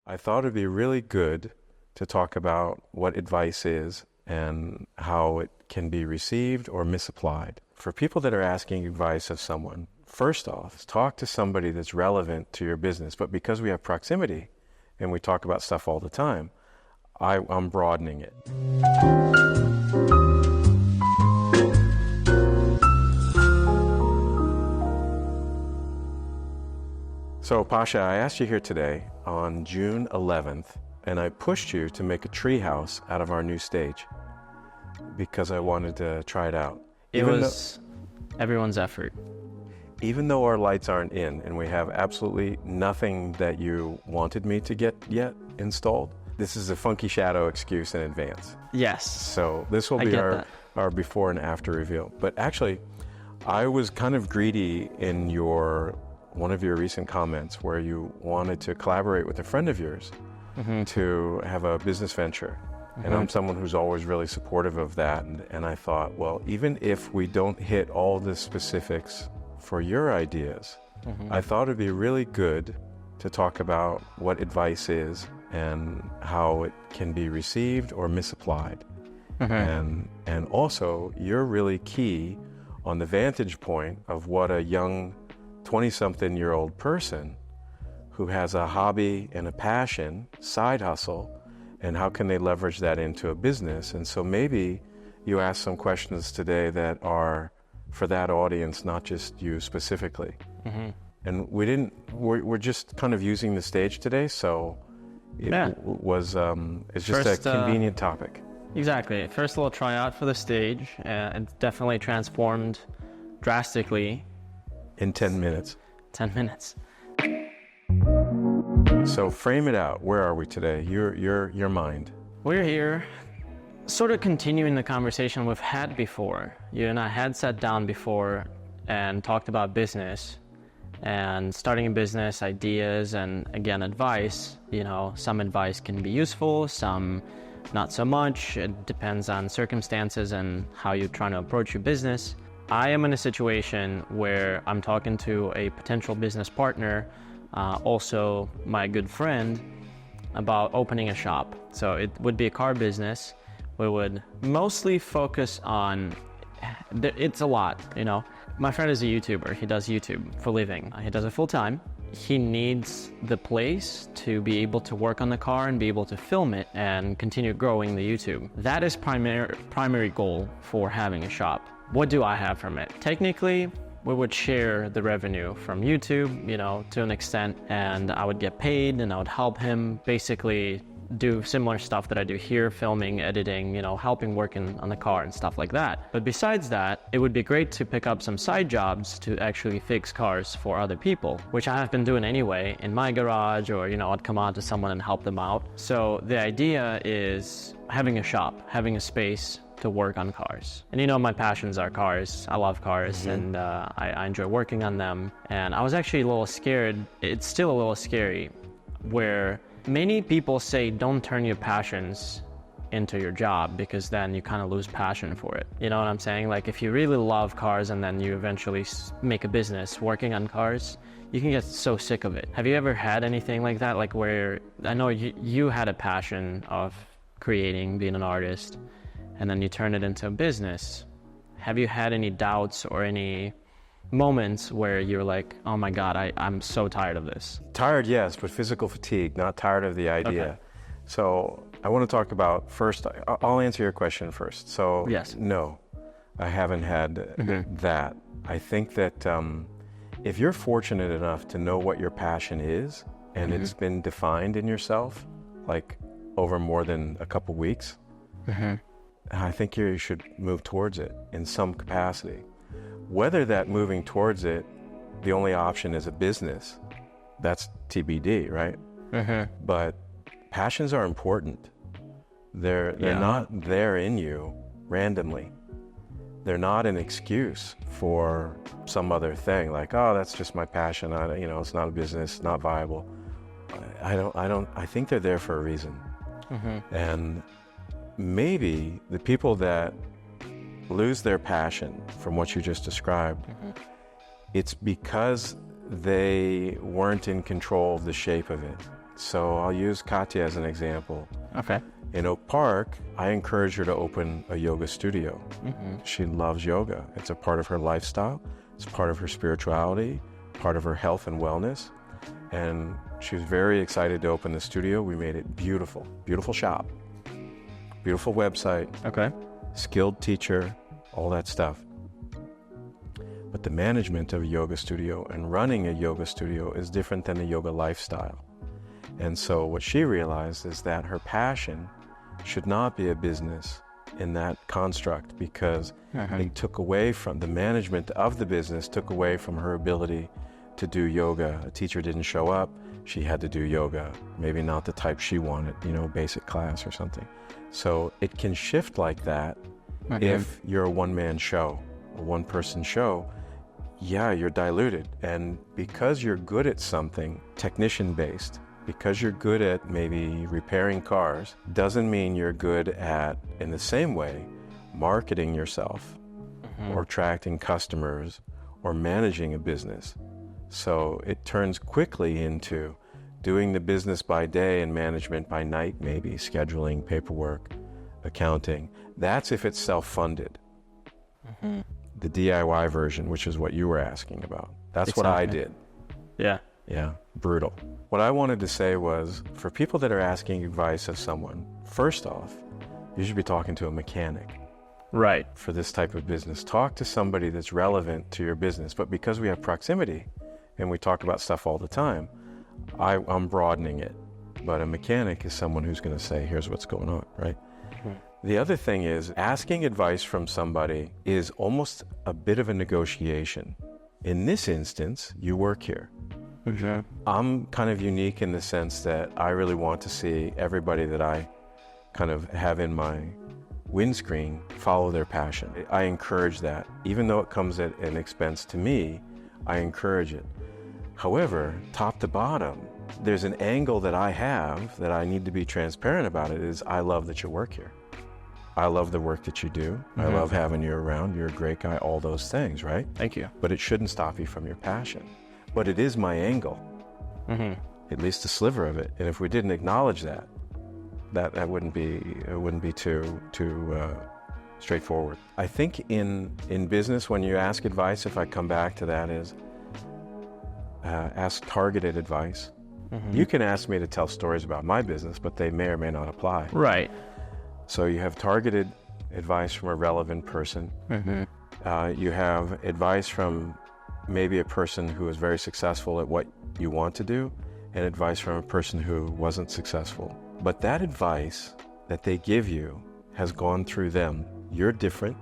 I thought it'd be really good to talk about what advice is and how it can be received or misapplied. For people that are asking advice of someone, first off, talk to somebody that's relevant to your business. But because we have proximity and we talk about stuff all the time, I'm broadening it. So, Pasha, I asked you here today on June 11th, and I pushed you to make a treehouse out of our new stage because I wanted to try it out. It was everyone's effort. Even though our lights aren't in and we have absolutely nothing that you wanted me to get yet installed, this is a funky shadow excuse in advance. Yes. So this will be our before and after reveal. But actually, I was kind of greedy in one of your recent comments where you wanted to collaborate with a friend of yours to have a business venture. And I'm someone who's always really supportive of that. And I thought, well, even if we don't hit all the specifics for your ideas, I thought it'd be really good to talk about what advice is and how it can be received or misapplied. And also, you're really key on the vantage point of what a young 20-something-year-old person who has a hobby and a passion, side hustle, and how can they leverage that into a business. And so maybe you ask some questions today that are for that audience, not just you specifically. And we're just kind of using the stage today, so it's just a convenient topic. Exactly. First little tryout for the stage. It definitely transformed drastically. In 10 minutes. 10 minutes. So frame it out. Where are we today? Your mind. We're here sort of continuing the conversation we've had before. You and I had sat down before and talked about business and starting a business, ideas, and again, advice. You know, some advice can be useful, some not so much. It depends on circumstances and how you're trying to approach your business. I am in a situation where I'm talking to a potential business partner, also my good friend, about opening a shop. So it would be a car business. We would mostly focus on, it's a lot, you know. My friend is a YouTuber. He does YouTube for a living. He does it full time. He needs the place to be able to work on the car and be able to film it and continue growing the YouTube. That is primary goal for having a shop. What do I have from it? Technically, we would share the revenue from YouTube, you know, to an extent, and I would get paid and I would help him basically do similar stuff that I do here, filming, editing, you know, helping working on the car and stuff like that. But besides that, it would be great to pick up some side jobs to actually fix cars for other people, which I have been doing anyway in my garage, or, you know, I'd come out to someone and help them out. So the idea is having a shop, having a space to work on cars. And you know, my passions are cars. I love cars, and I enjoy working on them. And I was actually a little scared. It's still a little scary, where many people say don't turn your passions into your job, because then you kind of lose passion for it. You know what I'm saying? Like, if you really love cars and then you eventually make a business working on cars, you can get so sick of it. Have you ever had anything like that? Like, where I know you had a passion of creating, being an artist, and then you turn it into a business. Have you had any doubts or any moments where you're like, oh my God, I'm so tired of this? Tired, yes, but physical fatigue, not tired of the idea. Okay. So I want to talk about first, I'll answer your question first. So yes. No, I haven't had that. I think that if you're fortunate enough to know what your passion is, and it's been defined in yourself, like over more than a couple weeks, I think you should move towards it in some capacity. Whether that moving towards it, the only option is a business, that's TBD, right? But passions are important. They're not there in you randomly. They're not an excuse for some other thing, like, oh, that's just my passion. It's not a business, not viable. I think they're there for a reason. And maybe the people that lose their passion from what you just described, it's because they weren't in control of the shape of it. So I'll use Katya as an example. Okay. In Oak Park, I encourage her to open a yoga studio. She loves yoga. It's a part of her lifestyle. It's part of her spirituality, part of her health and wellness. And she was very excited to open the studio. We made it beautiful, beautiful shop, beautiful website, Okay. skilled teacher, all that stuff. But the management of a yoga studio and running a yoga studio is different than the yoga lifestyle. And so what she realized is that her passion should not be a business in that construct, because it took away from the management of the business, took away from her ability to do yoga. A teacher didn't show up, she had to do yoga, maybe not the type she wanted, basic class or something. So it can shift like that if you're a one-man show, a one-person show. Yeah, you're diluted. And because you're good at something technician-based, because you're good at maybe repairing cars, doesn't mean you're good at, in the same way, marketing yourself or attracting customers or managing a business. So it turns quickly into doing the business by day and management by night, maybe scheduling, paperwork, accounting. That's if it's self-funded. The DIY version, which is what you were asking about. That's what I did. Yeah. Yeah, brutal. What I wanted to say was, for people that are asking advice of someone, first off, you should be talking to a mechanic. Right. For this type of business, talk to somebody that's relevant to your business. But because we have proximity and we talk about stuff all the time, I'm broadening it. But a mechanic is someone who's going to say, here's what's going on, right? The other thing is, asking advice from somebody is almost a bit of a negotiation. In this instance, you work here. I'm kind of unique in the sense that I really want to see everybody that I kind of have in my windscreen follow their passion. I encourage that. Even though it comes at an expense to me, I encourage it. However, top to bottom, there's an angle that I have that I need to be transparent about. It is, I love that you work here. I love the work that you do. I love having you around. You're a great guy, all those things, right? Thank you. But it shouldn't stop you from your passion. But it is my angle, at least a sliver of it. And if we didn't acknowledge that, that wouldn't be too straightforward. I think in business, when you ask advice, if I come back to that, is ask targeted advice. You can ask me to tell stories about my business, but they may or may not apply. Right. So you have targeted advice from a relevant person. You have advice from maybe a person who is very successful at what you want to do, and advice from a person who wasn't successful. But that advice that they give you has gone through them. You're different.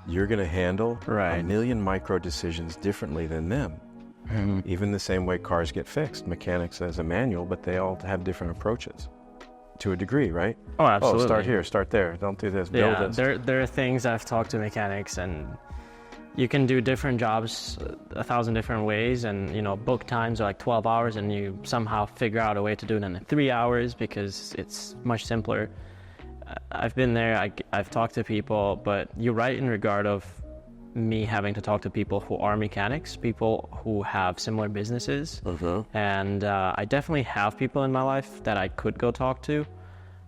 You're going to handle a million micro decisions differently than them. Even the same way cars get fixed. Mechanics as a manual, but they all have different approaches to a degree, right? Oh, absolutely. Oh, start here, start there. Don't do this, build this. There are things I've talked to mechanics, and you can do different jobs 1,000 different ways, and book times are like 12 hours, and you somehow figure out a way to do it in 3 hours because it's much simpler. I've been there, I've talked to people, but you're right in regard of me having to talk to people who are mechanics, people who have similar businesses, and I definitely have people in my life that I could go talk to.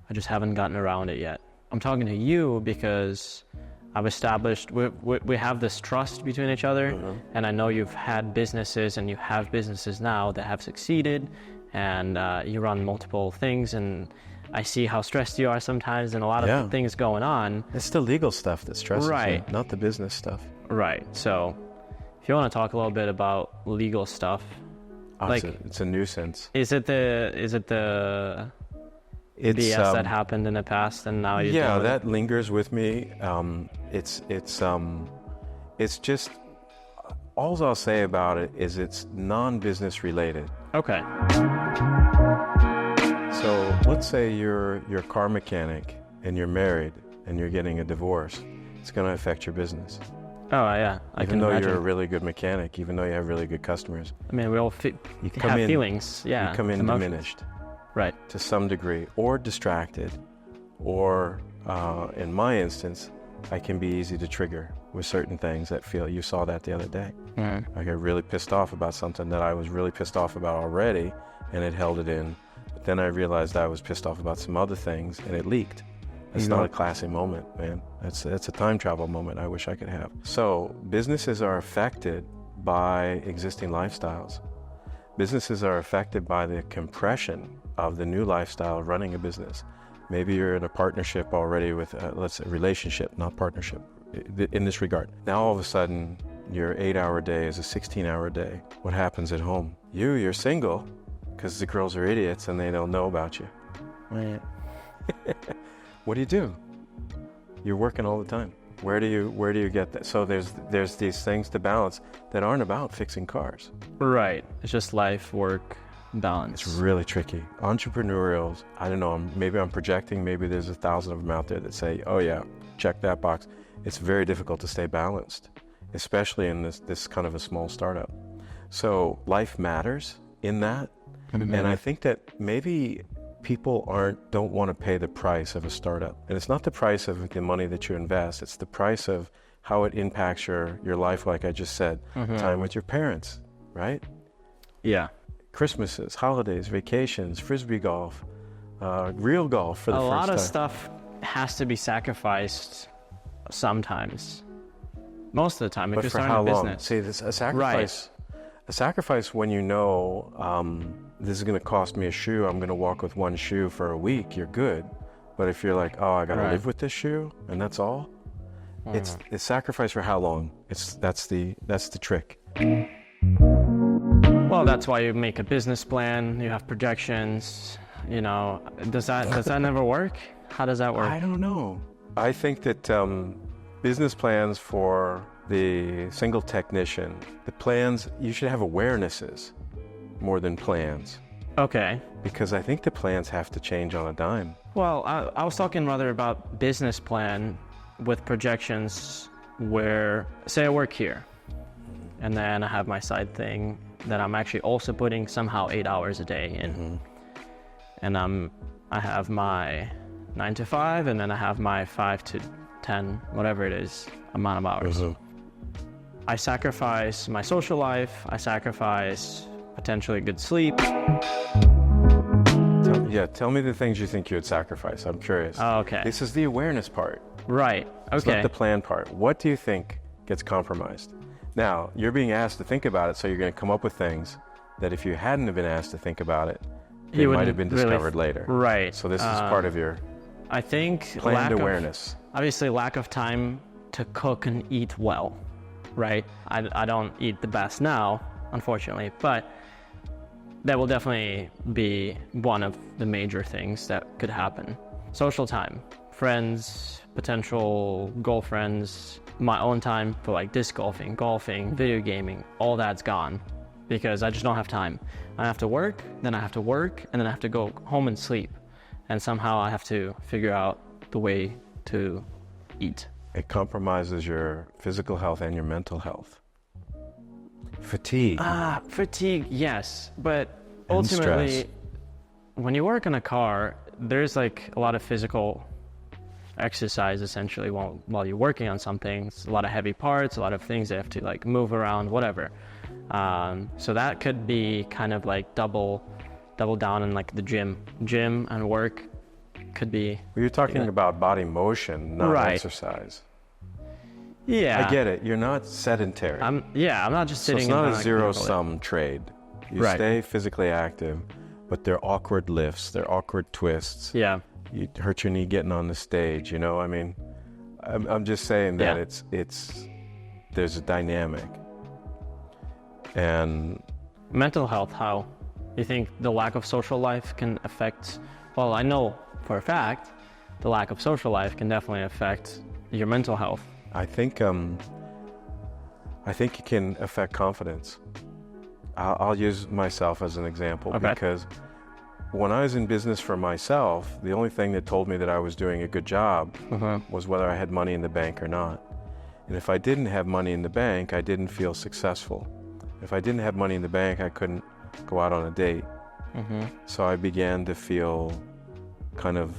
I just haven't gotten around it yet. I'm talking to you because I've established, we have this trust between each other, and I know you've had businesses and you have businesses now that have succeeded, and you run multiple things, and I see how stressed you are sometimes and a lot of things going on. It's the legal stuff that stresses me, not the business stuff. Right. So if you want to talk a little bit about legal stuff, it's a nuisance. Is it the BS that happened in the past and now you that lingers with me. It's just, all I'll say about it is it's non-business related. Okay. So let's say you're a car mechanic and you're married and you're getting a divorce. It's going to affect your business. Oh, yeah. Even though you're a really good mechanic, even though you have really good customers. I mean, we all have feelings. Yeah. You come in diminished. Right. To some degree, or distracted, or in my instance, I can be easy to trigger with certain things that you saw that the other day. I got really pissed off about something that I was really pissed off about already, and it held it in. But then I realized I was pissed off about some other things, and it leaked. It's not a classy moment, man. It's a time travel moment I wish I could have. So businesses are affected by existing lifestyles. Businesses are affected by the compression of the new lifestyle of running a business. Maybe you're in a partnership already with, let's say, relationship, not partnership, in this regard. Now all of a sudden, your 8-hour day is a 16-hour day. What happens at home? You're single, because the girls are idiots and they don't know about you. Right. What do? You're working all the time. Where do you get that? So there's these things to balance that aren't about fixing cars. Right. It's just life, work, balance. It's really tricky. Entrepreneurials, I don't know, maybe I'm projecting, maybe there's 1,000 of them out there that say, oh yeah, check that box. It's very difficult to stay balanced, especially in this kind of a small startup. So life matters in that. Mm-hmm. And I think that maybe people don't want to pay the price of a startup. And it's not the price of the money that you invest, it's the price of how it impacts your life, like I just said. Mm-hmm. Time with your parents, right? Yeah. Christmases, holidays, vacations, frisbee golf, real golf for the first time. A lot of stuff has to be sacrificed sometimes. Most of the time, if you're starting a business. See, a sacrifice. Right. A sacrifice when you know this is going to cost me a shoe, I'm going to walk with one shoe for a week, you're good. But if you're like, oh, I got to live with this shoe, and that's all, it's sacrifice for how long? That's the trick. Well, that's why you make a business plan, you have projections, does that never work? How does that work? I don't know. I think that business plans for the single technician, the plans, you should have awarenesses more than plans. Okay. Because I think the plans have to change on a dime. Well, I was talking rather about business plan with projections where, say I work here, and then I have my side thing that I'm actually also putting somehow 8 hours a day in. Mm-hmm. And I have my 9 to 5, and then I have my 5 to 10, whatever it is, amount of hours. Mm-hmm. I sacrifice my social life, I sacrifice potentially good sleep. Tell me the things you think you would sacrifice. I'm curious. Oh, okay. This is the awareness part. Right, okay. It's not the plan part. What do you think gets compromised? Now, you're being asked to think about it, so you're going to come up with things that if you hadn't have been asked to think about it, they might have been discovered later. Right. So this is part of your I think planned awareness. Obviously, lack of time to cook and eat well, right? I don't eat the best now, unfortunately, but that will definitely be one of the major things that could happen. Social time, friends, potential girlfriends, my own time for like disc golfing, video gaming, all that's gone because I just don't have time. I have to work, then I have to work, and then I have to go home and sleep. And somehow I have to figure out the way to eat. It compromises your physical health and your mental health. Fatigue. Fatigue, yes. But ultimately, when you work on a car, there's like a lot of physical exercise essentially while you're working on something. It's a lot of heavy parts, a lot of things that have to like move around, whatever. So that could be kind of like double down in like the gym and work could be. Well, you're talking about body motion, not exercise. Yeah, I get it. You're not sedentary. I'm not just sitting. So it's not a zero-sum trade. You stay physically active, but they're awkward lifts, they're awkward twists. Yeah. You hurt your knee getting on the stage. I mean, I'm just saying that it's there's a dynamic. And mental health, how? You think the lack of social life can affect? Well, I know for a fact the lack of social life can definitely affect your mental health. I think it can affect confidence. I'll use myself as an example because when I was in business for myself, the only thing that told me that I was doing a good job was whether I had money in the bank or not. And if I didn't have money in the bank, I didn't feel successful. If I didn't have money in the bank, I couldn't go out on a date. So I began to feel kind of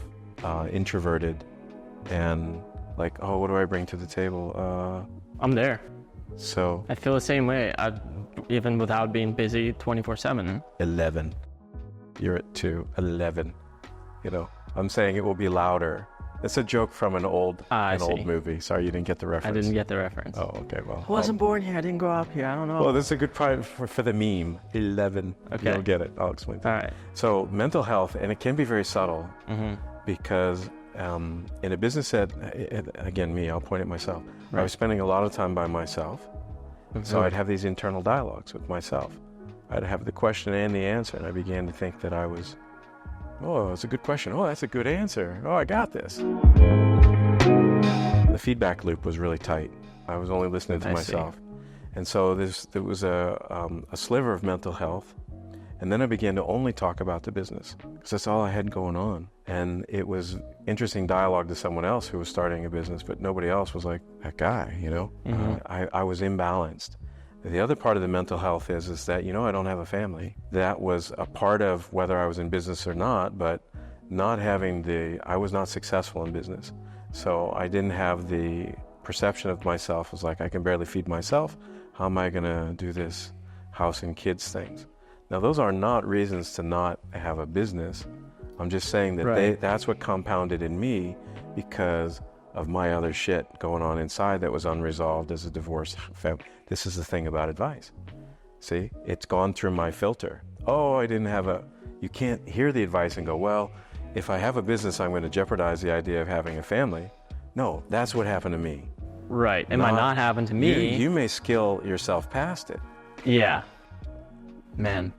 introverted and like, oh, what do I bring to the table? I'm there. So I feel the same way, even without being busy 24/7. 11. you're at 2, 11. You know, I'm saying it will be louder. It's a joke from an old movie. Sorry, you didn't get the reference. I didn't get the reference. Oh, okay. Well, I wasn't born here. I didn't grow up here. I don't know. Well, this is a good part for the meme. 11. Okay. You'll get it. I'll explain that. All right. So mental health, and it can be very subtle because in a business that, again, I'll point at myself. Right. I was spending a lot of time by myself. So I'd have these internal dialogues with myself. I'd have the question and the answer, and I began to think that I was, oh, that's a good question. Oh, that's a good answer. Oh, I got this. The feedback loop was really tight. I was only listening to myself. And so there was a sliver of mental health. And then I began to only talk about the business because that's all I had going on. And it was interesting dialogue to someone else who was starting a business, but nobody else was like that guy, you know? I was imbalanced. The other part of the mental health is that, I don't have a family. That was a part of whether I was in business or not, but I was not successful in business. So I didn't have the perception of myself as like, I can barely feed myself. How am I going to do this house and kids things? Now, those are not reasons to not have a business. I'm just saying that that's what compounded in me because of my other shit going on inside that was unresolved as a divorced family. This is the thing about advice. See, it's gone through my filter. Oh, you can't hear the advice and go, well, if I have a business, I'm going to jeopardize the idea of having a family. No, that's what happened to me. Right. It might not happen to me. You may skill yourself past it. Yeah. Man.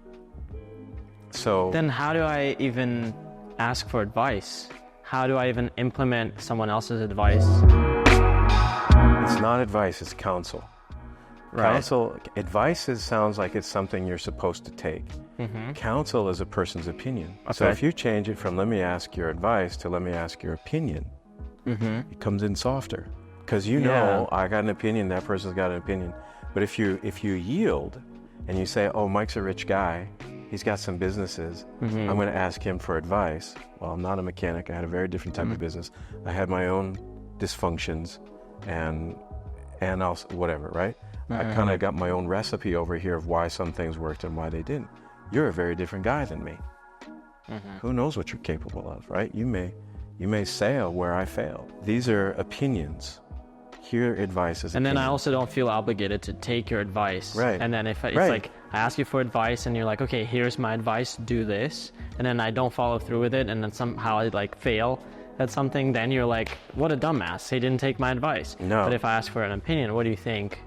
So then how do I even ask for advice? How do I even implement someone else's advice? It's not advice, it's counsel. Right. Advice sounds like it's something you're supposed to take. Counsel is a person's opinion. Okay. So if you change it from let me ask your advice to let me ask your opinion, it comes in softer. Because I got an opinion, that person's got an opinion. But if you yield and you say, oh, Mike's a rich guy, he's got some businesses, I'm going to ask him for advice. Well, I'm not a mechanic. I had a very different type of business. I had my own dysfunctions and also whatever, right? I kind of got my own recipe over here of why some things worked and why they didn't. You're a very different guy than me. Who knows what you're capable of, right? You may sail where I fail. These are opinions. Hear advice as and then I also don't feel obligated to take your advice. Right. And then if it's like I ask you for advice and you're like, okay, here's my advice, do this, and then I don't follow through with it, and then somehow I like fail at something, then you're like, what a dumbass, he didn't take my advice. No. But if I ask for an opinion, what do you think?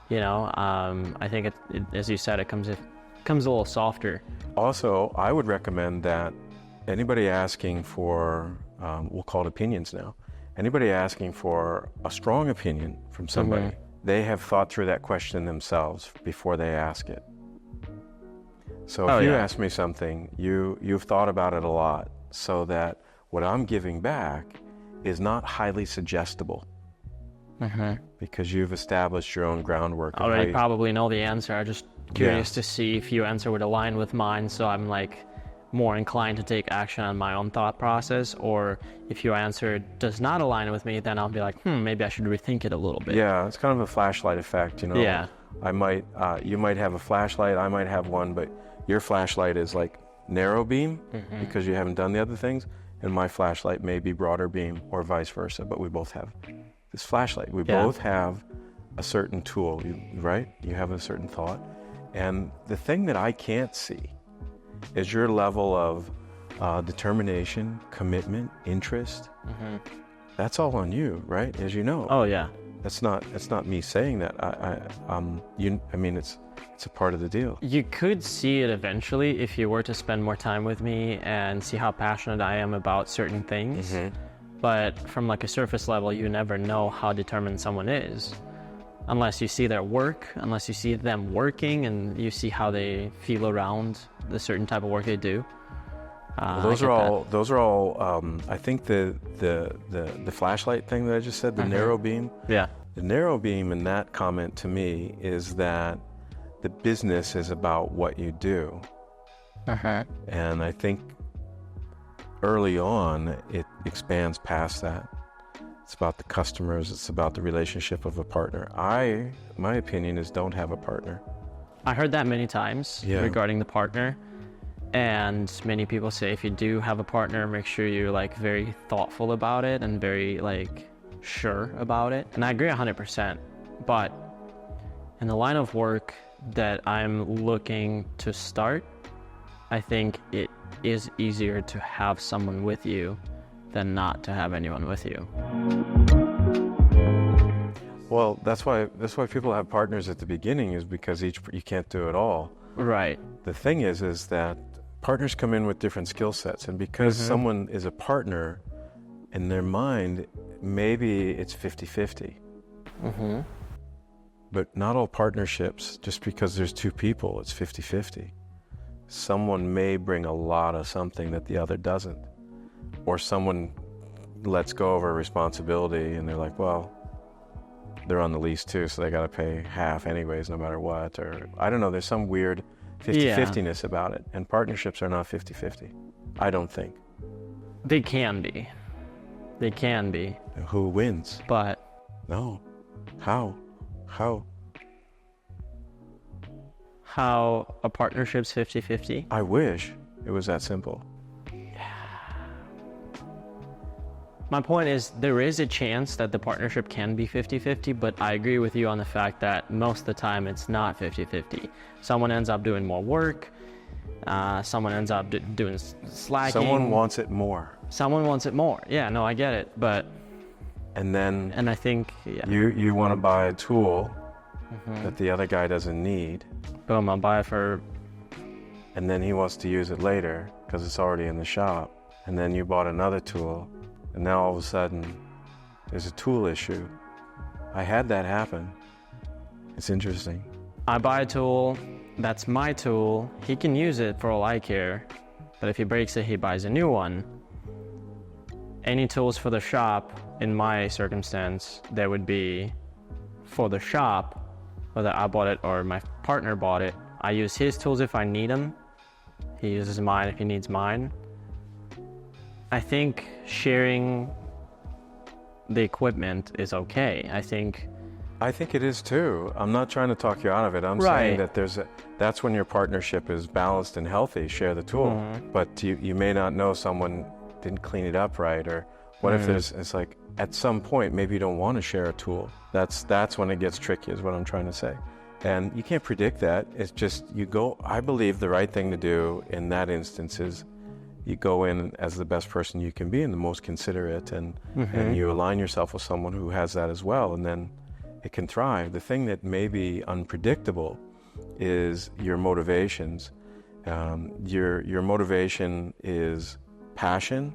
I think it, as you said, it comes a little softer. Also, I would recommend that anybody asking for, we'll call it opinions now, anybody asking for a strong opinion from somebody, they have thought through that question themselves before they ask it. So if you ask me something, you've thought about it a lot so that what I'm giving back is not highly suggestible. Because you've established your own groundwork. I already probably know the answer. I'm just curious to see if your answer would align with mine, so I'm like more inclined to take action on my own thought process, or if your answer does not align with me, then I'll be like, maybe I should rethink it a little bit. Yeah, it's kind of a flashlight effect, Yeah. You might have a flashlight, I might have one, but your flashlight is like narrow beam because you haven't done the other things, and my flashlight may be broader beam or vice versa, but we both have this flashlight. We both have a certain tool, right? You have a certain thought. And the thing that I can't see is your level of determination, commitment, interest. That's all on you, right? As you know. Oh yeah. That's not me saying that. It's a part of the deal. You could see it eventually if you were to spend more time with me and see how passionate I am about certain things. But from like a surface level, you never know how determined someone is unless you see their work, unless you see them working and you see how they feel around the certain type of work they do. Those are all. I think the flashlight thing that I just said, the narrow beam. Yeah. The narrow beam in that comment to me is that the business is about what you do. And I think early on, it expands past that. It's about the customers. It's about the relationship of a partner. My opinion is don't have a partner. I heard that many times regarding the partner. And many people say if you do have a partner, make sure you're like very thoughtful about it and very like sure about it. And I agree 100%. But in the line of work that I'm looking to start, I think it is easier to have someone with you than not to have anyone with you. Well, that's why people have partners at the beginning, is because you can't do it all. Right. The thing is that partners come in with different skill sets, and because someone is a partner, in their mind, maybe it's 50-50. But not all partnerships, just because there's two people, it's 50-50. Someone may bring a lot of something that the other doesn't. Or someone lets go of a responsibility and they're like, well, they're on the lease too, so they got to pay half anyways, no matter what. Or I don't know, there's some weird 50-50-ness about it. And partnerships are not 50-50, I don't think. They can be. They can be. Who wins? But... No. How? How a partnership's 50-50? I wish it was that simple. My point is, there is a chance that the partnership can be 50-50, but I agree with you on the fact that most of the time it's not 50-50. Someone ends up doing more work, someone ends up doing slacking. Someone wants it more. Someone wants it more. Yeah, no, I get it, but... And I think... Yeah. You want to buy a tool that the other guy doesn't need. Boom, I'll buy it for... And then he wants to use it later because it's already in the shop. And then you bought another tool. And now all of a sudden, there's a tool issue. I had that happen. It's interesting. I buy a tool, that's my tool. He can use it for all I care. But if he breaks it, he buys a new one. Any tools for the shop, in my circumstance, there would be for the shop, whether I bought it or my partner bought it. I use his tools if I need them. He uses mine if he needs mine. I think sharing the equipment is okay. I think it is too. I'm not trying to talk you out of it. I'm saying that that's when your partnership is balanced and healthy. Share the tool, but you may not know someone didn't clean it up right, or what if it's like at some point maybe you don't want to share a tool. That's when it gets tricky, is what I'm trying to say. And you can't predict that. It's just I believe the right thing to do in that instance is you go in as the best person you can be and the most considerate, and you align yourself with someone who has that as well, and then it can thrive. The thing that may be unpredictable is your motivations. Your motivation is passion,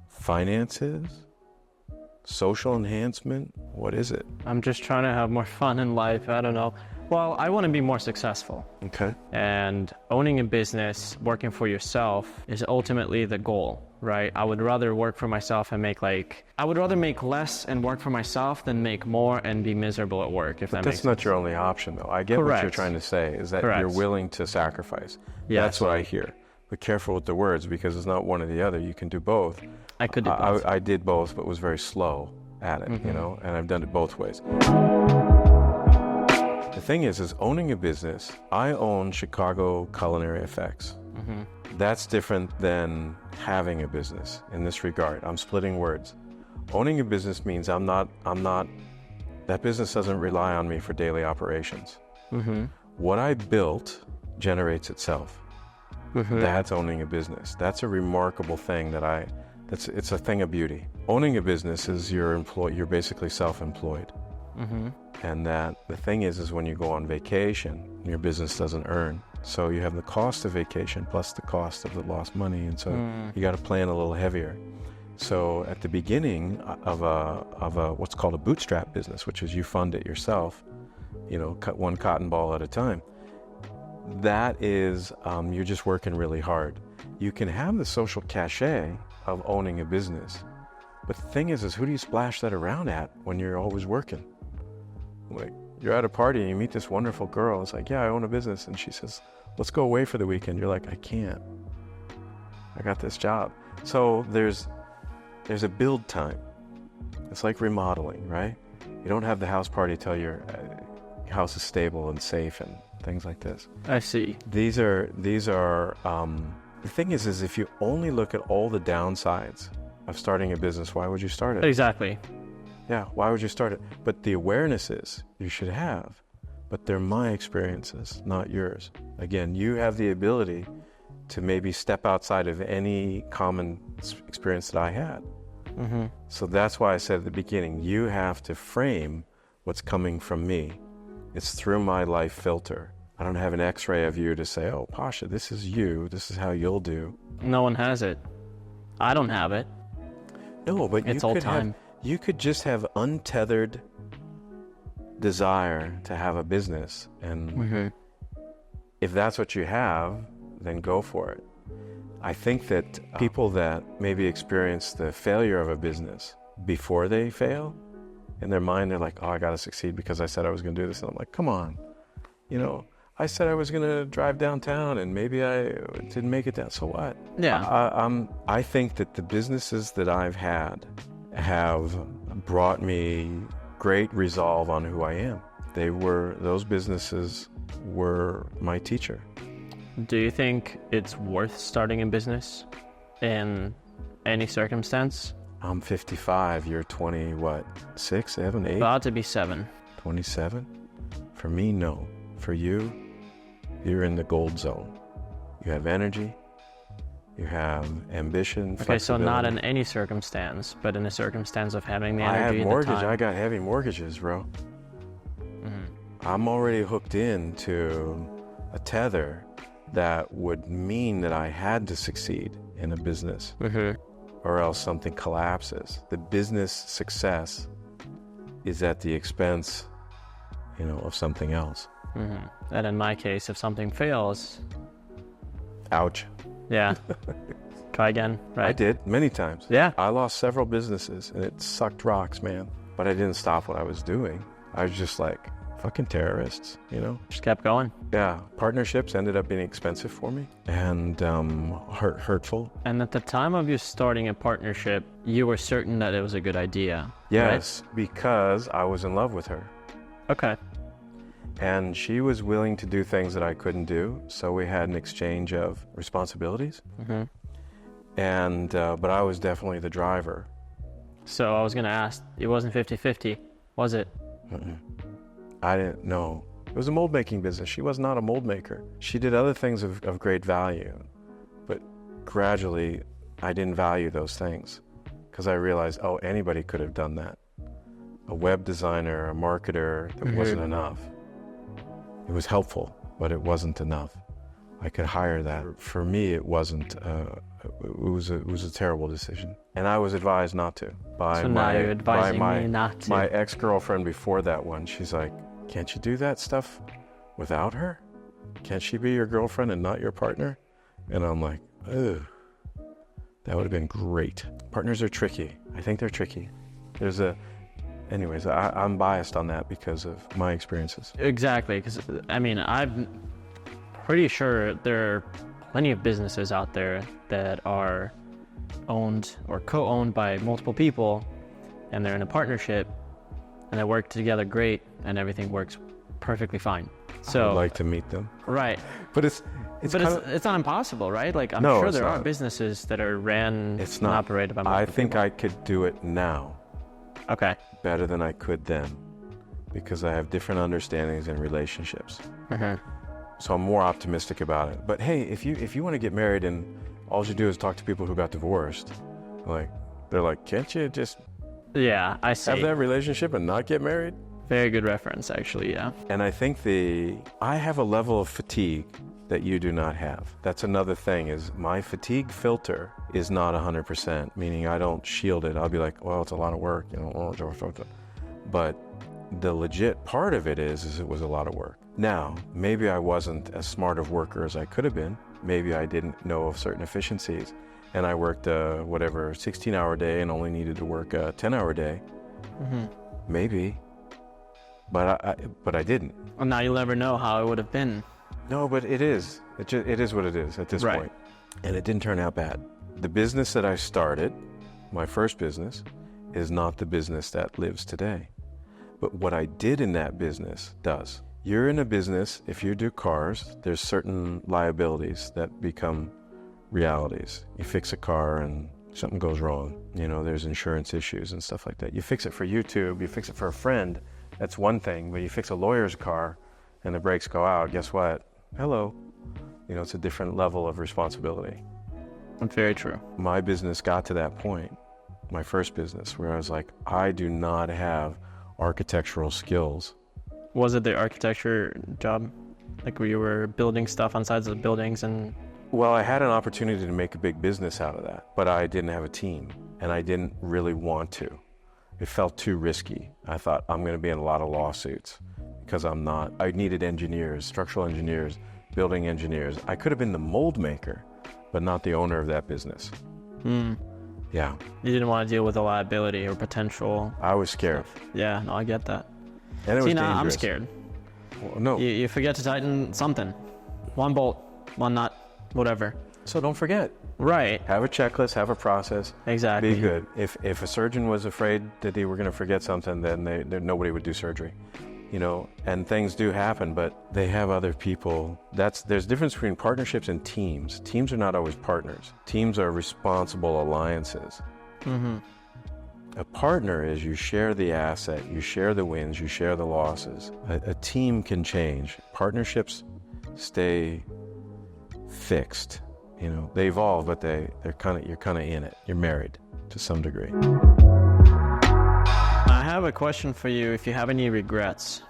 finances, social enhancement. What is it? I'm just trying to have more fun in life. I don't know. Well, I want to be more successful. Okay. And owning a business, working for yourself, is ultimately the goal, right? I would rather work for myself and I would rather make less and work for myself than make more and be miserable at work, if that makes sense. That's not your only option, though. I get what you're trying to say, is that you're willing to sacrifice. Yes. That's what I hear. But careful with the words, because it's not one or the other. You can do both. I could do both. I did both, but was very slow at it, and I've done it both ways. The thing is owning a business. I own Chicago Culinary Effects. That's different than having a business in this regard. I'm splitting words. Owning a business means that business doesn't rely on me for daily operations. What I built generates itself. That's owning a business. That's a remarkable thing it's a thing of beauty. Owning a business is you're basically self-employed. And that the thing is when you go on vacation, your business doesn't earn. So you have the cost of vacation plus the cost of the lost money, and so you got to plan a little heavier. So at the beginning of a what's called a bootstrap business, which is you fund it yourself, cut one cotton ball at a time. That is you're just working really hard. You can have the social cachet of owning a business, but the thing is who do you splash that around at when you're always working? Like, you're at a party and you meet this wonderful girl. It's like, yeah, I own a business. And she says, let's go away for the weekend. You're like, I can't. I got this job. So there's a build time. It's like remodeling, right? You don't have the house party till you're house is stable and safe and things like this. I see. These are the thing is if you only look at all the downsides of starting a business, why would you start it? Exactly. Yeah, why would you start it? But the awareness is you should have, but they're my experiences, not yours. Again, you have the ability to maybe step outside of any common experience that I had. Mm-hmm. So that's why I said at the beginning, you have to frame what's coming from me. It's through my life filter. I don't have an x-ray of you to say, oh, Pasha, this is you. This is how you'll do. No one has it. I don't have it. No, but it's all time. You could just have untethered desire to have a business. And if that's what you have, then go for it. I think that people that maybe experience the failure of a business before they fail, in their mind, they're like, oh, I got to succeed because I said I was going to do this. And I'm like, come on. You know, I said I was going to drive downtown and maybe I didn't make it down. So what? Yeah. I think that the businesses that I've had have brought me great resolve on who I am. Those businesses were my teacher. Do you think it's worth starting a business in any circumstance? I'm 55. You're 20, what? 6, 7, 8? About to be 7. 27? For me, no. For you, you're in the gold zone. You have energy. You have ambition, Okay, flexibility. so not in any circumstance, but in a circumstance of having the energy I have mortgage. and the time. I got heavy mortgages, bro. I'm already hooked into a tether that would mean that I had to succeed in a business, or else something collapses. The business success is at the expense, of something else. And in my case, if something fails, ouch. Yeah, try again, right? I did many times. Yeah. I lost several businesses and it sucked rocks, man. But I didn't stop what I was doing. I was just like, fucking terrorists, Just kept going. Yeah, partnerships ended up being expensive for me and hurtful. And at the time of you starting a partnership, you were certain that it was a good idea. Yes, right? Because I was in love with her. Okay. And she was willing to do things that I couldn't do, so we had an exchange of responsibilities. And but I was definitely the driver. So I was going to ask, it wasn't 50-50, was it? I didn't know. It was a mold making business. She was not a mold maker. She did other things of great value. But gradually, I didn't value those things because I realized, oh, anybody could have done that. A web designer, a marketer, that wasn't enough. It was helpful, but it wasn't enough. I could hire that. For me, it wasn't. It was a terrible decision, and I was advised not to by so now you're advising me not to. My ex-girlfriend before that one. She's like, "Can't you do that stuff without her? Can't she be your girlfriend and not your partner?" And I'm like, "Ugh, that would have been great." Partners are tricky. I think they're tricky. Anyways, I'm biased on that because of my experiences. Exactly, because I'm pretty sure there are plenty of businesses out there that are owned or co-owned by multiple people, and they're in a partnership, and they work together great, and everything works perfectly fine. So I would like to meet them. Right. But it's not impossible, right? Like I'm sure there are businesses that are ran and operated by multiple people. I think people. I could do it now. Okay. Better than I could then, because I have different understandings and relationships. So I'm more optimistic about it. But hey, if you want to get married and all you do is talk to people who got divorced, they're like, can't you just I see. have that relationship and not get married? Very good reference, actually. Yeah. And I think I have a level of fatigue that you do not have. That's another thing, is my fatigue filter is not 100%, meaning I don't shield it. I'll be like, well, it's a lot of work, But the legit part of it is it was a lot of work. Now, maybe I wasn't as smart of worker as I could have been. Maybe I didn't know of certain efficiencies, and I worked a 16-hour day and only needed to work a 10-hour day. Maybe, but I didn't. Well, now you'll never know how it would have been. No, but it is. It is what it is at this point. And it didn't turn out bad. The business that I started, my first business, is not the business that lives today. but what I did in that business does. You're in a business, if you do cars, there's certain liabilities that become realities. You fix a car and something goes wrong. You know, there's insurance issues and stuff like that. You fix it for YouTube, you fix it for a friend, that's one thing, but you fix a lawyer's car and the brakes go out, guess what? Hello. You know, it's a different level of responsibility. That's very true. My business got to that point, my first business, where I was like, I do not have architectural skills. Was it the architecture job? Like where you were building stuff on sides of the buildings and... Well, I had an opportunity to make a big business out of that, but I didn't have a team, and I didn't really want to. It felt too risky. I thought, I'm going to be in a lot of lawsuits because I'm not. I needed engineers, structural engineers, building engineers. I could have been the mold maker, but not the owner of that business. Yeah. You didn't want to deal with the liability or potential... I was scared. Yeah, no, I get that. And it was dangerous. I'm scared. Well, no. You forget to tighten something. One bolt, one nut, whatever. So don't forget. Right. Have a checklist, have a process. Exactly. Be good. If a surgeon was afraid that they were going to forget something, then nobody would do surgery. You know, and things do happen, but they have other people. There's a difference between partnerships and teams. Teams are not always partners. Teams are responsible alliances. Mm-hmm. A partner is you share the asset, you share the wins, you share the losses. A team can change. Partnerships stay fixed. You know, they evolve, but you're kind of in it. You're married to some degree. I have a question for you. If you have any regrets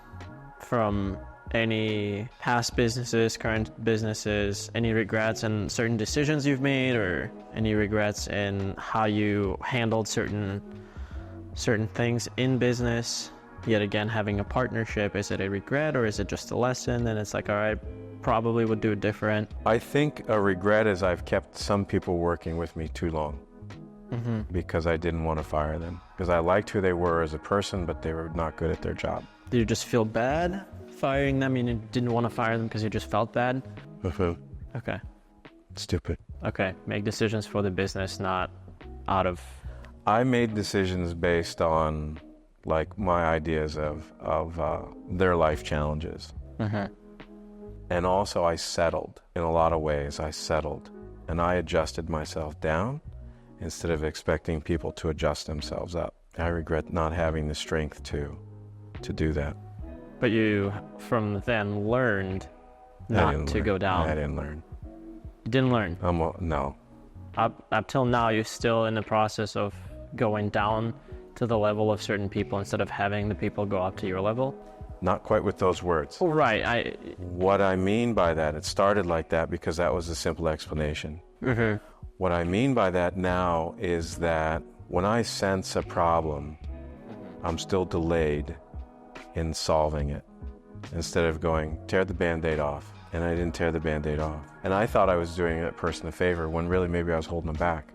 from any past businesses, current businesses, any regrets in certain decisions you've made, or any regrets in how you handled certain things in business. Yet again, having a partnership, is it a regret or is it just a lesson? And it's like, all right, probably would do it different. I think a regret is I've kept some people working with me too long. Mm-hmm. Because I didn't want to fire them. Because I liked who they were as a person, but they were not good at their job. Did you just feel bad firing them? You didn't want to fire them because you just felt bad? Okay. Stupid. Okay. Make decisions for the business, not out of... I made decisions based on like my ideas of their life challenges. Mm-hmm. And also I settled. In a lot of ways, I settled. And I adjusted myself down instead of expecting people to adjust themselves up. I regret not having the strength to do that. But you, from then, learned not to go down. I didn't learn. You didn't learn? No. Up till now, you're still in the process of going down to the level of certain people instead of having the people go up to your level? Not quite with those words. Oh, right. What I mean by that, it started like that because that was a simple explanation. Mm-hmm. What I mean by that now is that when I sense a problem, I'm still delayed in solving it instead of going, tear the Band-Aid off. And I didn't tear the Band-Aid off. And I thought I was doing that person a favor when really maybe I was holding them back.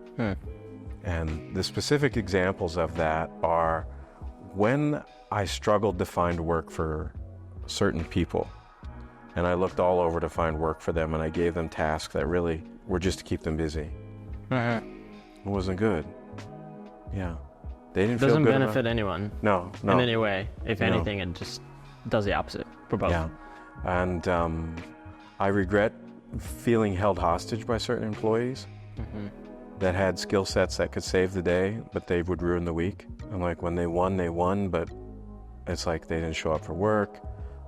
And the specific examples of that are when I struggled to find work for certain people and I looked all over to find work for them and I gave them tasks that really were just to keep them busy. It wasn't good. Yeah. They didn't feel good. Doesn't benefit anyone. No. In any way. If anything, it just does the opposite for both. Yeah. And I regret feeling held hostage by certain employees that had skill sets that could save the day, but they would ruin the week. And like when they won, but it's like they didn't show up for work,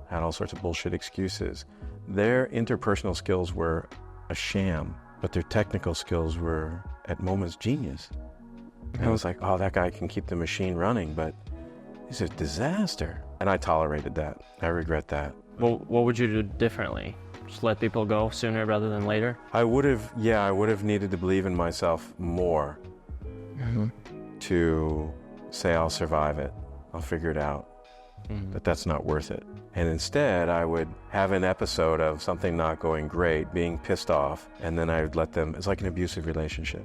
had all sorts of bullshit excuses. Their interpersonal skills were a sham, but their technical skills were at moments genius. And I was like, oh, that guy can keep the machine running, but he's a disaster. And I tolerated that. I regret that. Well, what would you do differently? Just let people go sooner rather than later? I would have needed to believe in myself more to say I'll survive it. I'll figure it out. But that's not worth it. And instead, I would have an episode of something not going great, being pissed off, and then I would let them, it's like an abusive relationship.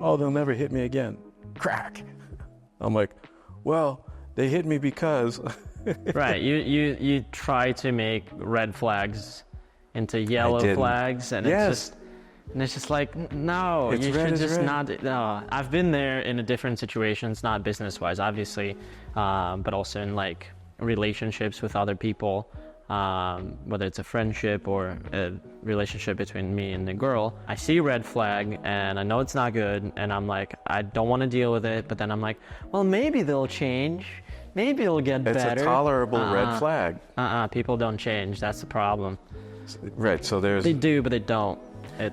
Oh, they'll never hit me again. Crack. I'm like, well, they hit me because... Right, you try to make red flags into yellow flags, and it's just And it's just like, no, It's you red should is just red. not. No. I've been there in a different situations, not business-wise, obviously, but also in like relationships with other people, whether it's a friendship or a relationship between me and the girl. I see red flag and I know it's not good, and I'm like, I don't want to deal with it. But then I'm like, well, maybe they'll change. Maybe it'll get better. It's a tolerable red flag. People don't change. That's the problem. Right. So They do, but they don't.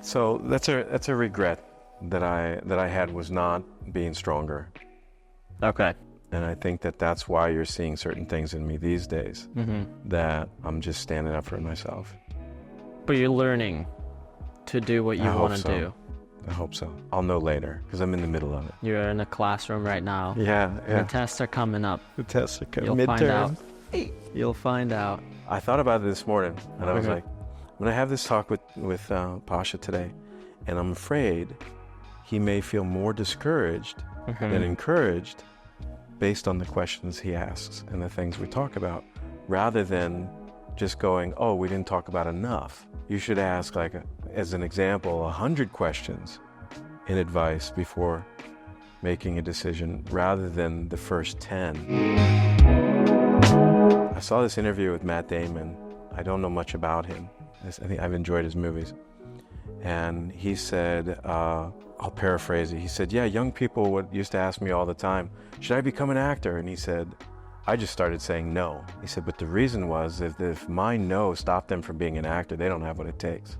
So that's a regret that I had, was not being stronger. Okay. And I think that's why you're seeing certain things in me these days, that I'm just standing up for myself. But you're learning to do what you want to do. I hope so. I'll know later because I'm in the middle of it. You're in a classroom right now. Yeah. The tests are coming up. The tests are coming. You'll find out. You'll find out. I thought about it this morning, and I was like, I'm gonna have this talk with Pasha today, and I'm afraid he may feel more discouraged than encouraged based on the questions he asks and the things we talk about, rather than just going, oh, we didn't talk about enough. You should ask, like, as an example, 100 questions in advice before making a decision, rather than the first 10. I saw this interview with Matt Damon. I don't know much about him. I think I've enjoyed his movies. And he said, I'll paraphrase it. He said, yeah, young people used to ask me all the time, should I become an actor? And he said, I just started saying no. He said, but the reason was if my no stopped them from being an actor, they don't have what it takes.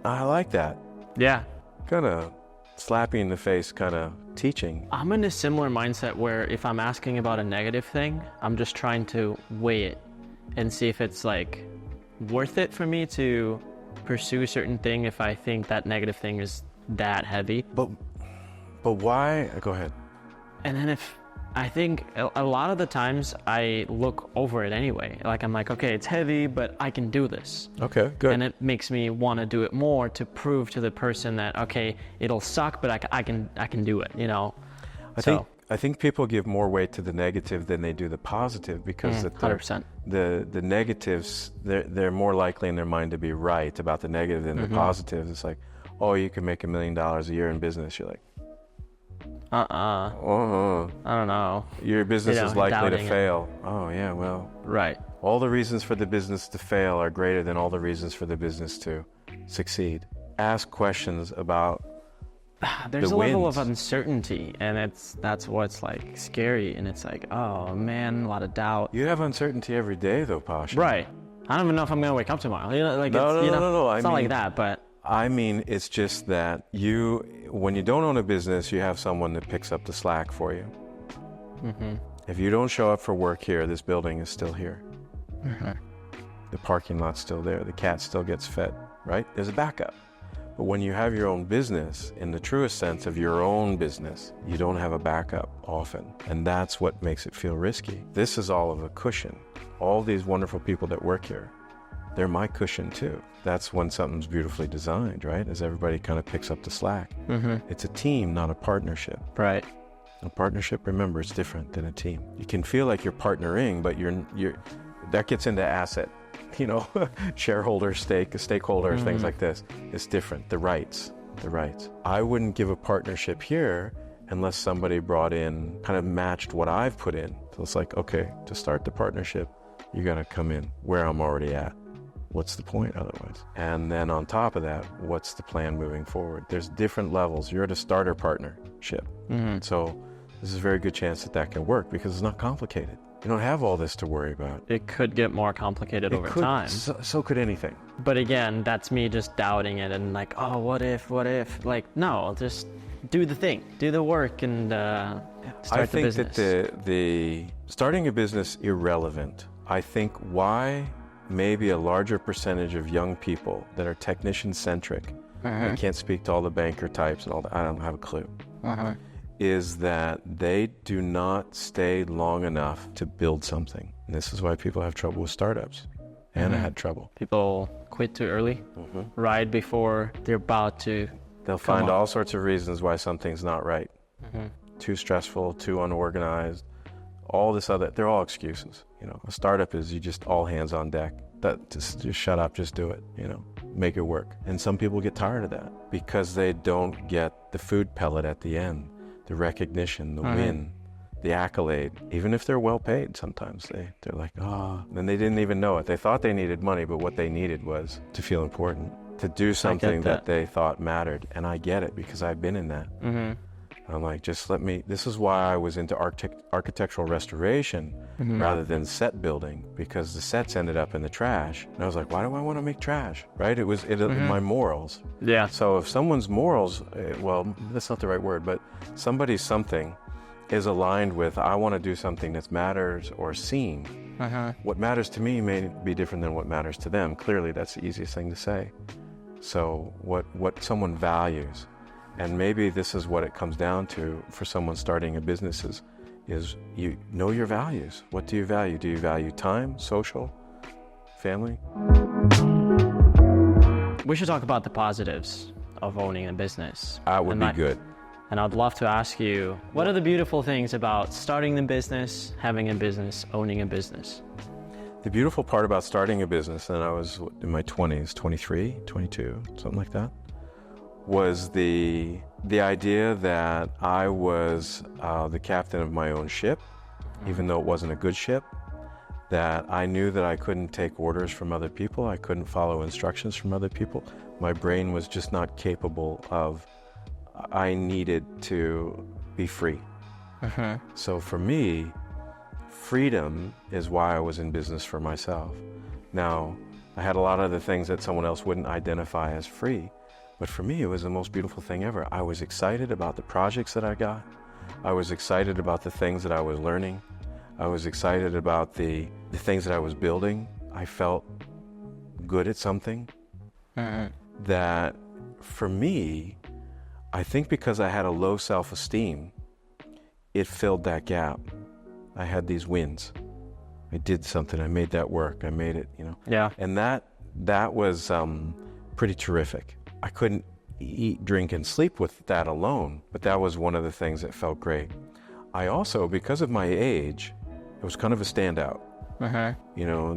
I like that. Yeah. Kind of slapping in the face kind of teaching. I'm in a similar mindset where if I'm asking about a negative thing, I'm just trying to weigh it and see if it's like worth it for me to pursue a certain thing if I think that negative thing is that heavy. But why? Go ahead. And then if I think a lot of the times I look over it anyway. Like I'm like, okay, it's heavy, but I can do this. Okay, good. And it makes me want to do it more to prove to the person that, okay, it'll suck, but I can do it, you know? I think people give more weight to the negative than they do the positive, because 100%. The negatives, they're more likely in their mind to be right about the negative than the positives. It's like, oh, you can make $1 million a year in business. You're like, I don't know. Your business is likely to fail. Oh, yeah, well. Right. All the reasons for the business to fail are greater than all the reasons for the business to succeed. Ask questions about there's the a level wins. of uncertainty, and that's what's like scary, and it's like, oh man, a lot of doubt. You have uncertainty every day, though, Pasha. Right. I don't even know if I'm gonna wake up tomorrow. You know, like No. It's not like that, but I mean, it's just that when you don't own a business, you have someone that picks up the slack for you. If you don't show up for work here, this building is still here. The parking lot's still there. The cat still gets fed, right? There's a backup. But when you have your own business, in the truest sense of your own business, you don't have a backup often. And that's what makes it feel risky. This is all of a cushion. All these wonderful people that work here, they're my cushion too. That's when something's beautifully designed, right? As everybody kind of picks up the slack. It's a team, not a partnership. right. A partnership, remember, is different than a team. You can feel like you're partnering, but that gets into asset, shareholder stake, stakeholders, things like this. It's different. The rights. I wouldn't give a partnership here unless somebody brought in, kind of matched what I've put in. So it's like, okay, to start the partnership, you got to come in where I'm already at. What's the point otherwise? And then on top of that, what's the plan moving forward? There's different levels. You're at a starter partnership. So there's a very good chance that can work because it's not complicated. You don't have all this to worry about. It could get more complicated over time. So could anything. But again, that's me just doubting it and like, oh, what if? Like, no, just do the thing, do the work, and start the business. I think that the starting a business irrelevant. I think why maybe a larger percentage of young people that are technician-centric, I can't speak to all the banker types and all that, I don't have a clue, is that they do not stay long enough to build something. And this is why people have trouble with startups. Anna had trouble. People quit too early, right before they're about to. They'll find all sorts of reasons why something's not right. Too stressful, too unorganized, all this other, they're all excuses. A startup is you just all hands on deck. Just shut up, just do it. make it work. And some people get tired of that because they don't get the food pellet at the end, the recognition, the win, the accolade. Even if they're well paid, sometimes they're like, and they didn't even know it. They thought they needed money, but what they needed was to feel important, to do something that they thought mattered. And I get it because I've been in that. I'm like, just let me, this is why I was into architectural restoration rather than set building, because the sets ended up in the trash. And I was like, why do I want to make trash, right? It was my morals. Yeah. So if someone's morals, well, that's not the right word, but somebody's something is aligned with, I want to do something that matters or seen. What matters to me may be different than what matters to them. Clearly, that's the easiest thing to say. So what someone values, and maybe this is what it comes down to for someone starting a business is you know your values. What do you value? Do you value time, social, family? We should talk about the positives of owning a business. That would be good. And I'd love to ask you, what are the beautiful things about starting a business, having a business, owning a business? The beautiful part about starting a business, and I was in my 20s, 23, 22, something like that, was the idea that I was the captain of my own ship, even though it wasn't a good ship, that I knew that I couldn't take orders from other people, I couldn't follow instructions from other people. My brain was just not capable of, I needed to be free. So for me, freedom is why I was in business for myself. Now, I had a lot of the things that someone else wouldn't identify as free, but for me, it was the most beautiful thing ever. I was excited about the projects that I got. I was excited about the things that I was learning. I was excited about the things that I was building. I felt good at something. That for me, I think because I had a low self-esteem, it filled that gap. I had these wins. I did something. I made that work. I made it, Yeah. And that was pretty terrific. I couldn't eat, drink, and sleep with that alone, but that was one of the things that felt great. I also, because of my age, it was kind of a standout.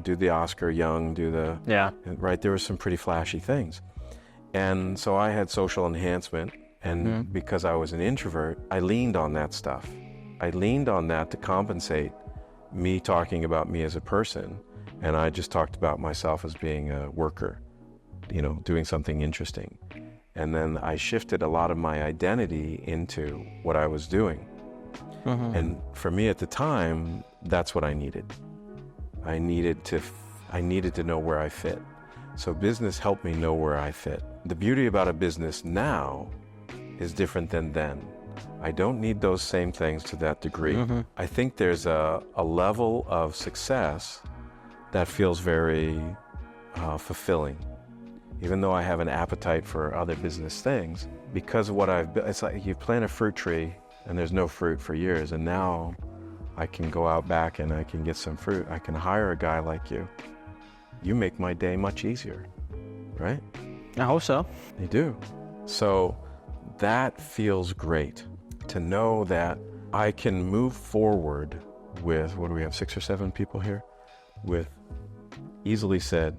Do the Oscar Young, right? There were some pretty flashy things. And so I had social enhancement, and because I was an introvert, I leaned on that stuff. I leaned on that to compensate me talking about me as a person, and I just talked about myself as being a worker, doing something interesting. And then I shifted a lot of my identity into what I was doing. And for me at the time, that's what I needed. I needed to know where I fit. So business helped me know where I fit. The beauty about a business now is different than then. I don't need those same things to that degree. I think there's a level of success that feels very fulfilling. Even though I have an appetite for other business things, because of what I've built, it's like you plant a fruit tree and there's no fruit for years, and now I can go out back and I can get some fruit. I can hire a guy like you. You make my day much easier, right? I hope so. They do. So that feels great to know that I can move forward with, what do we have, 6 or 7 people here? With, easily said,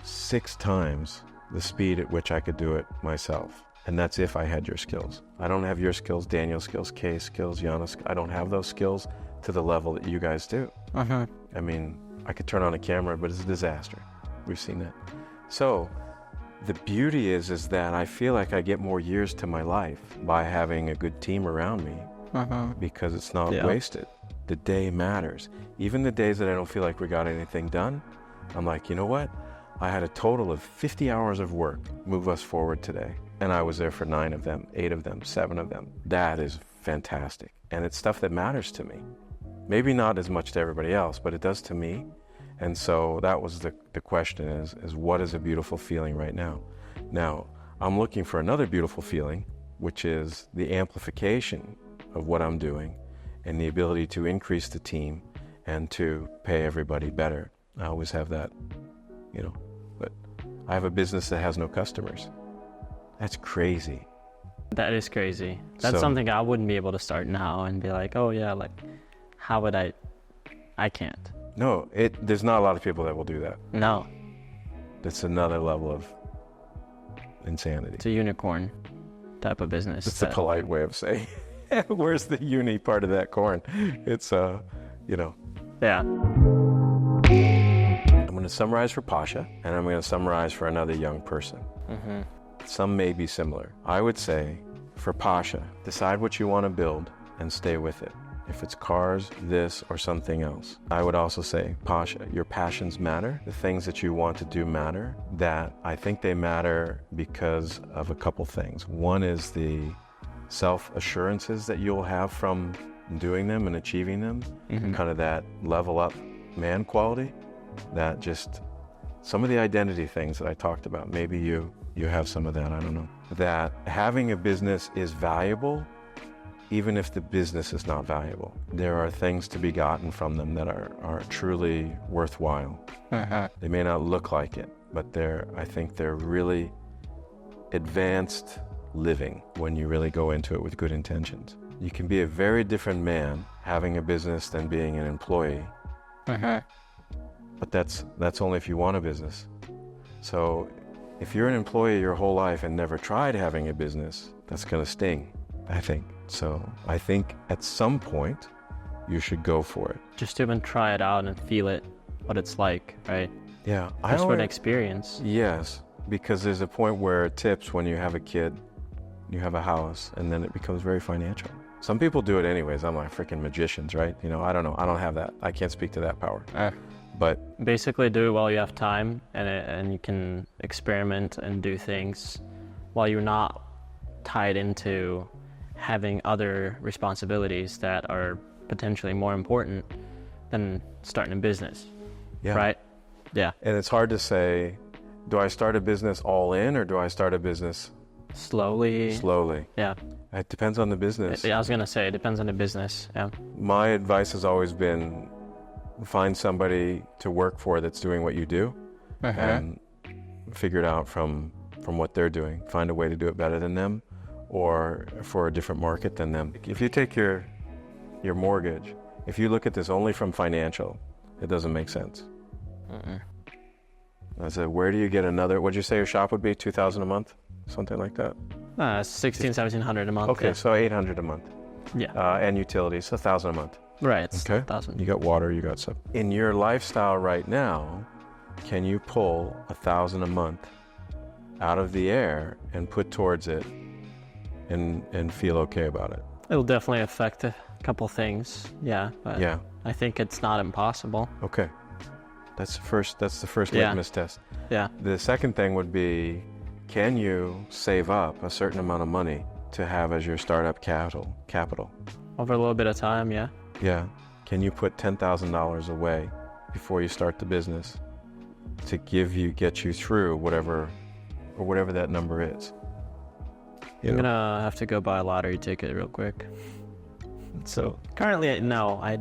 6 times the speed at which I could do it myself. And that's if I had your skills. I don't have your skills, Daniel's skills, Kay's skills, Gianna's. I don't have those skills to the level that you guys do. I mean, I could turn on a camera, but it's a disaster. We've seen that. So the beauty is that I feel like I get more years to my life by having a good team around me, because it's not wasted. The day matters. Even the days that I don't feel like we got anything done, I'm like, you know what? I had a total of 50 hours of work move us forward today. And I was there for 9 of them, 8 of them, 7 of them. That is fantastic. And it's stuff that matters to me. Maybe not as much to everybody else, but it does to me. And so that was the question is what is a beautiful feeling right now? Now, I'm looking for another beautiful feeling, which is the amplification of what I'm doing and the ability to increase the team and to pay everybody better. I always have that, but I have a business that has no customers. That's crazy. That is crazy. That's something I wouldn't be able to start now and be like, oh yeah, like, how would I can't. No, there's not a lot of people that will do that. No. That's another level of insanity. It's a unicorn type of business. It's a polite way of saying, where's the uni part of that corn? It's, Yeah. I'm going to summarize for Pasha, and I'm going to summarize for another young person. Mm-hmm. Some may be similar. I would say, for Pasha, decide what you want to build and stay with it. If it's cars, this, or something else. I would also say, Pasha, your passions matter. The things that you want to do matter. That I think they matter because of a couple things. One is the self-assurances that you'll have from doing them and achieving them. Mm-hmm. Kind of that level up man quality. That just, some of the identity things that I talked about. Maybe you have some of that, I don't know. That having a business is valuable even if the business is not valuable. There are things to be gotten from them that are truly worthwhile. Uh-huh. They may not look like it, but I think they're really advanced living when you really go into it with good intentions. You can be a very different man having a business than being an employee. Uh-huh. But that's only if you want a business. So if you're an employee your whole life and never tried having a business, that's going to sting, I think. So I think at some point you should go for it. Just to even try it out and feel it, what it's like, right? Yeah. Just for an experience. Yes, because there's a point where it tips when you have a kid, you have a house, and then it becomes very financial. Some people do it anyways. I'm like freaking magicians, right? I don't know. I don't have that. I can't speak to that power. But basically do it while you have time, and you can experiment and do things while you're not tied into having other responsibilities that are potentially more important than starting a business. Yeah. Right? Yeah. And it's hard to say, do I start a business all in or do I start a business slowly? Yeah. It depends on the business. Yeah, I was going to say, it depends on the business. Yeah. My advice has always been find somebody to work for that's doing what you do. Uh-huh. And figure it out from what they're doing. Find a way to do it better than them or for a different market than them. If you take your mortgage, if you look at this only from financial, it doesn't make sense. Uh-uh. I said, where do you get another, what'd you say your shop would be, $2,000 a month? Something like that? $1,700 a month. Okay, yeah. so $800 a month. Yeah. And utilities, $1,000 a month. Right, it's okay. 1,000. You got water, you got stuff. In your lifestyle right now, can you pull $1,000 a month out of the air and put towards it and feel okay about it? It'll definitely affect a couple things, yeah. But yeah. I think it's not impossible. Okay. That's the first Yeah. litmus test. Yeah. The second thing would be, can you save up a certain amount of money to have as your startup capital? Over a little bit of time, yeah. Yeah. Can you put $10,000 away before you start the business to get you through whatever that number is? I'm gonna have to go buy a lottery ticket real quick. So currently, no, I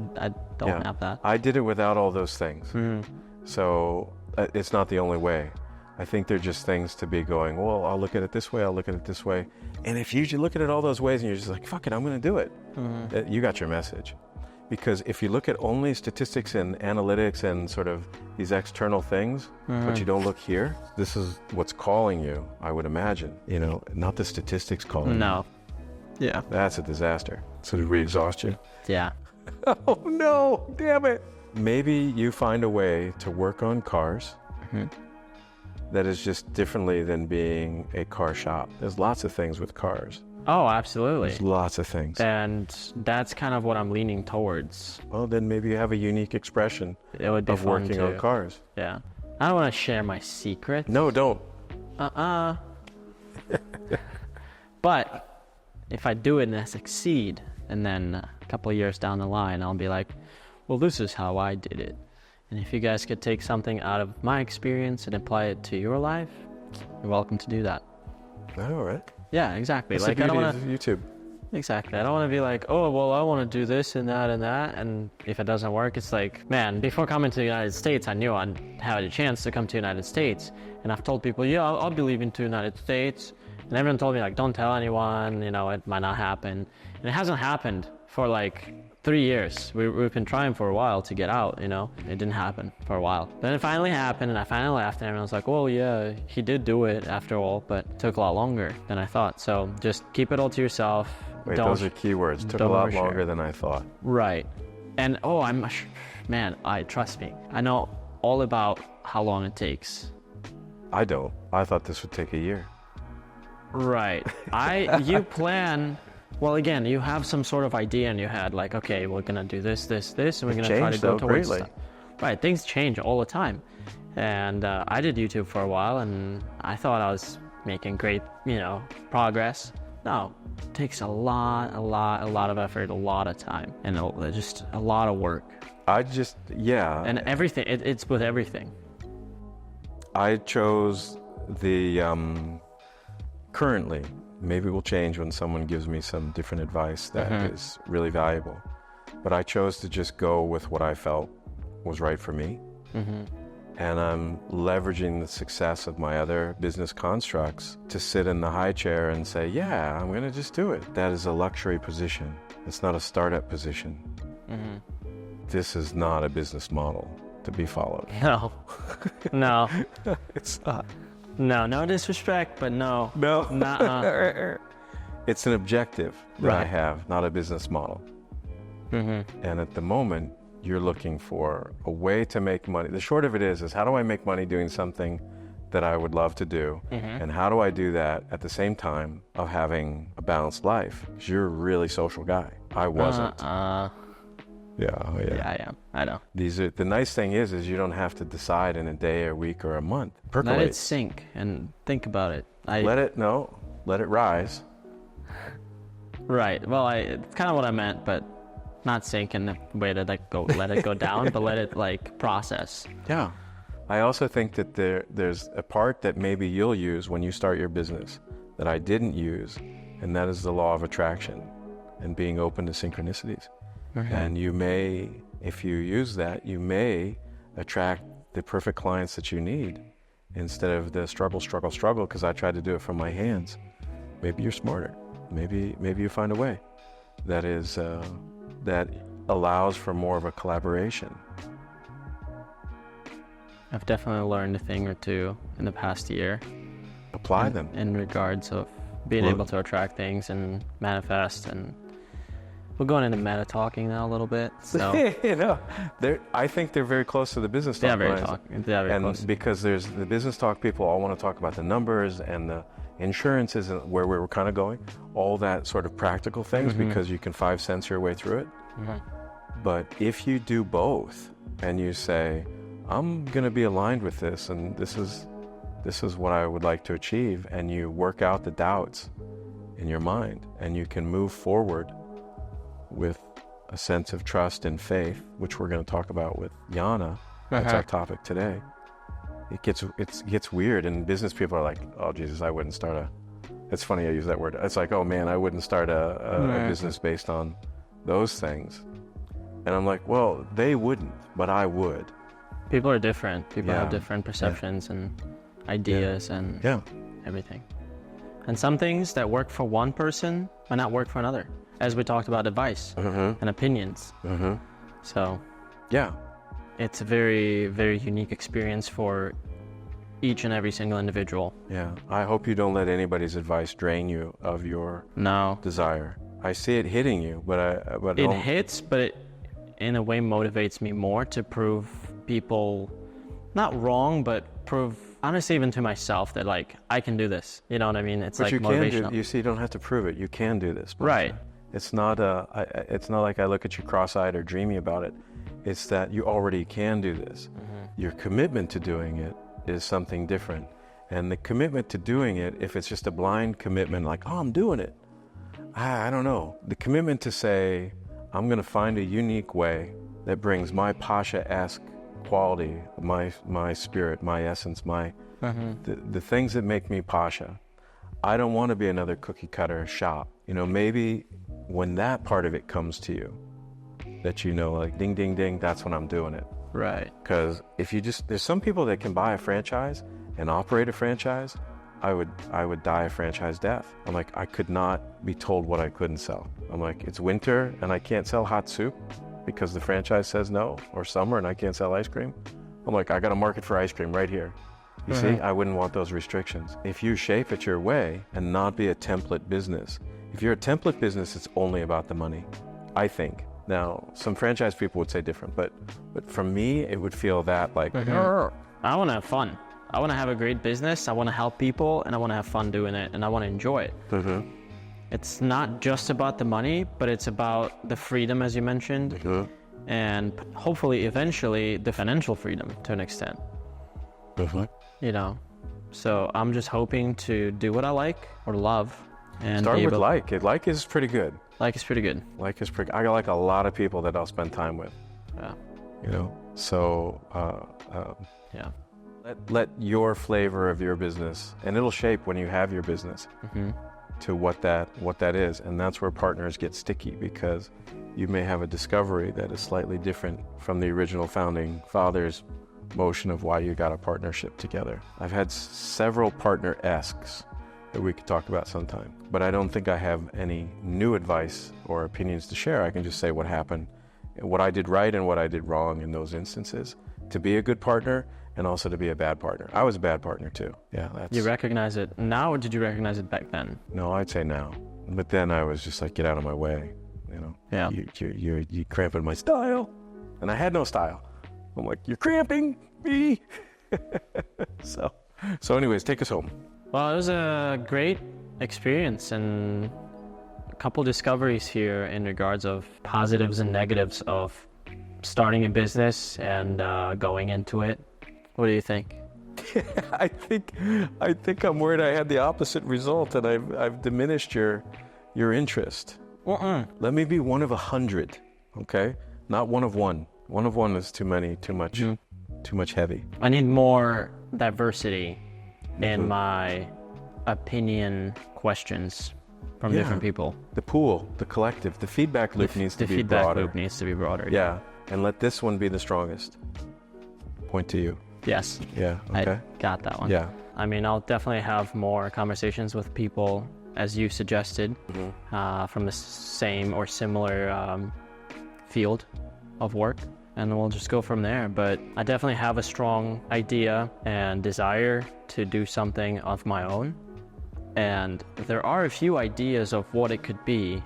don't have that. I did it without all those things. Mm. So it's not the only way. I think they're just things to be going, well, I'll look at it this way, I'll look at it this way. And if you look at it all those ways and you're just like, fuck it, I'm going to do it. Mm-hmm. You got your message. Because if you look at only statistics and analytics and sort of these external things, but you don't look here, this is what's calling you, I would imagine. Not the statistics calling you. No. Yeah. That's a disaster. So did we exhaust you? Yeah. Oh no, damn it. Maybe you find a way to work on cars that is just differently than being a car shop. There's lots of things with cars. Oh, absolutely. There's lots of things. And that's kind of what I'm leaning towards. Well, then maybe you have a unique expression of working on cars. Yeah. I don't want to share my secret. No, don't. But if I do it and I succeed, and then a couple of years down the line, I'll be like, well, this is how I did it. And if you guys could take something out of my experience and apply it to your life, you're welcome to do that. All right. Yeah, exactly. That's the beauty of YouTube. Exactly. I don't want to be like, oh, well, I want to do this and that and that. And if it doesn't work, it's like, man, before coming to the United States, I knew I'd have a chance to come to the United States. And I've told people, yeah, I'll be leaving to the United States. And everyone told me, like, don't tell anyone, it might not happen. And it hasn't happened for like 3 years. We've been trying for a while to get out, you know. It didn't happen for a while. Then it finally happened, and I finally laughed at him, and I was like, well, yeah, he did do it after all, but it took a lot longer than I thought. So just keep it all to yourself. Wait, those are keywords. Took a lot longer than I thought. Right. And, man, trust me. I know all about how long it takes. I don't. I thought this would take a year. Right. You plan... Well, again, you have some sort of idea in your head, like, okay, we're going to do this, and we're going to try to go towards stuff. Right, things change all the time. And I did YouTube for a while, and I thought I was making great, progress. No, it takes a lot of effort, a lot of time, and just a lot of work. And everything, it's with everything. I chose the, currently, maybe it will change when someone gives me some different advice that is really valuable. But I chose to just go with what I felt was right for me. And I'm leveraging the success of my other business constructs to sit in the high chair and say, yeah, I'm going to just do it. That is a luxury position. It's not a startup position. This is not a business model to be followed. No. It's not. No disrespect, but no. It's an objective that I have, not a business model. And at the moment, you're looking for a way to make money. The short of it is how do I make money doing something that I would love to do? And how do I do that at the same time of having a balanced life? Because you're a really social guy. I wasn't. Yeah, I am. I know. The nice thing is you don't have to decide in a day, a week, or a month. Percolate. Let it sink and think about it. Let it rise. Right. Well, it's kind of what I meant, but not sink in the way to let it go down, but let it process. Yeah. I also think that there's a part that maybe you'll use when you start your business that I didn't use, and that is the law of attraction and being open to synchronicities. And you may, if you use that, you may attract the perfect clients that you need instead of the struggle, because I tried to do it from my hands. Maybe you're smarter. Maybe you find a way that is that allows for more of a collaboration. I've definitely learned a thing or two in the past year. Apply them. In regards of being able to attract things and manifest, and we're going into meta talking now a little bit. So I think they're very close to the business talk. Very close. Because there's the business talk people all want to talk about the numbers and the insurances and where we were kind of going, all that sort of practical things, because you can 5 cents your way through it. But if you do both and you say, I'm going to be aligned with this, and this is what I would like to achieve, and you work out the doubts in your mind, and you can move forward with a sense of trust and faith, which we're going to talk about with Yana. That's our topic today. It gets weird, and business people are like, oh Jesus, I wouldn't start it's funny I use that word. It's like, oh man, I wouldn't start a business based on those things. And I'm like, well, they wouldn't, but I would. People are different. People have different perceptions and ideas and everything. And some things that work for one person might not work for another, as we talked about advice and opinions. So it's a very, very unique experience for each and every single individual. Yeah. I hope you don't let anybody's advice drain you of your desire. I see it hitting you, but it hits, but it in a way motivates me more to prove people not wrong, but prove honestly even to myself that I can do this. You know what I mean? It's but like motivational. Can do, you see, you don't have to prove it. You can do this. Right. It's not like I look at you cross-eyed or dreamy about it. It's that you already can do this. Your commitment to doing it is something different. And the commitment to doing it, if it's just a blind commitment, like, oh, I'm doing it, I don't know. The commitment to say, I'm going to find a unique way that brings my Pasha-esque quality, my spirit, my essence, the things that make me Pasha. I don't want to be another cookie cutter shop. Maybe when that part of it comes to you, that like ding, ding, ding, that's when I'm doing it. Right. Because if you there's some people that can buy a franchise and operate a franchise I would die a franchise death. I'm like, I could not be told what I couldn't sell. I'm like, it's winter and I can't sell hot soup because the franchise says no, or summer and I can't sell ice cream. I'm like, I got a market for ice cream right here. You see, I wouldn't want those restrictions. If you shape it your way and not be a template business, if you're a template business, it's only about the money, I think. Now, some franchise people would say different, but for me, it would feel that like, I want to have fun. I want to have a great business. I want to help people, and I want to have fun doing it, and I want to enjoy it. It's not just about the money, but it's about the freedom, as you mentioned, and hopefully, eventually, the financial freedom to an extent. You know, so I'm just hoping to do what I like or love. And start with like. Like is pretty good. Like is pretty good. Like is pretty. I like a lot of people that I'll spend time with. Yeah. You know, so yeah. Let your flavor of your business, and it'll shape when you have your business to what that is, and that's where partners get sticky, because you may have a discovery that is slightly different from the original founding fathers' motion of why you got a partnership together. I've had several partner-esques that we could talk about sometime, but I don't think I have any new advice or opinions to share. I can just say what happened, what I did right and what I did wrong in those instances to be a good partner and also to be a bad partner. I was a bad partner too. Yeah, You recognize it now, or did you recognize it back then? No, I'd say now. But then I was just like, get out of my way, you know? Yeah. You cramping my style. And I had no style. I'm like, you're cramping me. So anyways, take us home. Well, it was a great experience and a couple discoveries here in regards of positives and negatives of starting a business and going into it. What do you think? I think I'm worried I had the opposite result, and I've diminished your interest. Let me be one of 100, okay? Not one of one. One of one is too many, too much heavy. I need more diversity in my opinion questions from different people. The pool, the collective, the feedback loop needs to be broader. The feedback loop needs to be broader. Yeah, and let this one be the strongest. Point to you. Yes. Yeah, okay. I got that one. Yeah. I mean, I'll definitely have more conversations with people, as you suggested, from the same or similar field of work, and we'll just go from there. But I definitely have a strong idea and desire to do something of my own, and there are a few ideas of what it could be,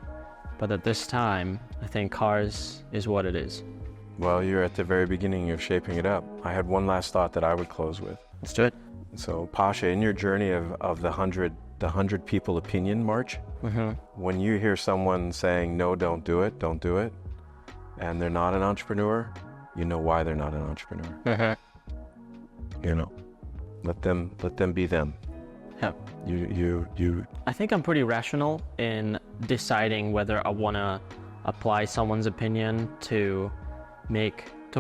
but at this time, I think cars is what it is. Well, you're at the very beginning of shaping it up. I had one last thought that I would close with. Let's do it. So, Pasha, in your journey of the 100 people opinion march, when you hear someone saying, no, don't do it, and they're not an entrepreneur, you know why they're not an entrepreneur. You know, let them be them. Yeah. You. I think I'm pretty rational in deciding whether I want to apply someone's opinion to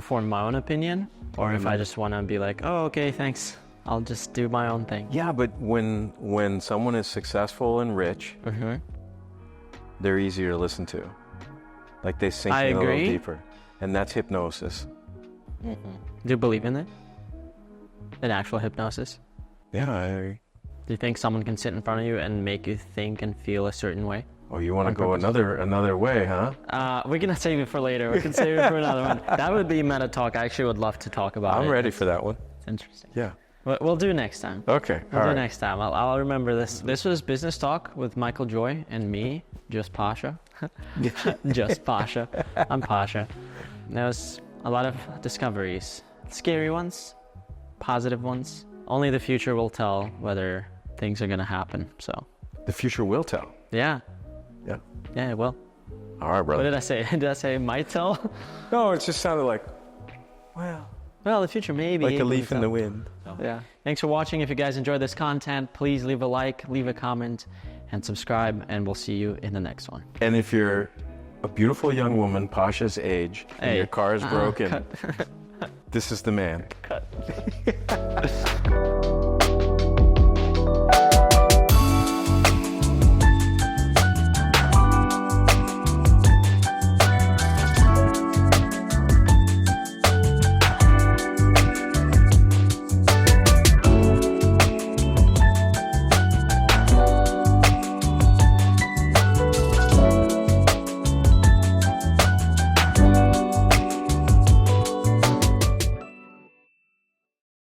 form my own opinion, or if I just want to be like, oh, okay, thanks, I'll just do my own thing. Yeah, but when someone is successful and rich, they're easier to listen to. Like they sink in a little deeper, and that's hypnosis. Do you believe in it? In actual hypnosis? Yeah, Do you think someone can sit in front of you and make you think and feel a certain way? Oh, you want to go another way, huh? We're going to save it for later. We can save it for another one. That would be meta talk. I actually would love to talk about it. I'm ready for that one. It's interesting. Yeah. We'll do next time. Okay. We'll do next time. I'll remember this. This was Business Talk with Michael Joy and me, just Pasha. Just Pasha. I'm Pasha. There was a lot of discoveries. Scary ones, positive ones. Only the future will tell whether things are going to happen. So. The future will tell. Yeah. Yeah. Yeah, it will. All right, brother. What did I say? Did I say might tell? No, it just sounded like, well, the future maybe. like a leaf in the wind. So, yeah. Thanks for watching. If you guys enjoyed this content, please leave a like, leave a comment, and subscribe, and we'll see you in the next one. And if you're a beautiful young woman, Pasha's age, and your car is broken, this is the man. Cut.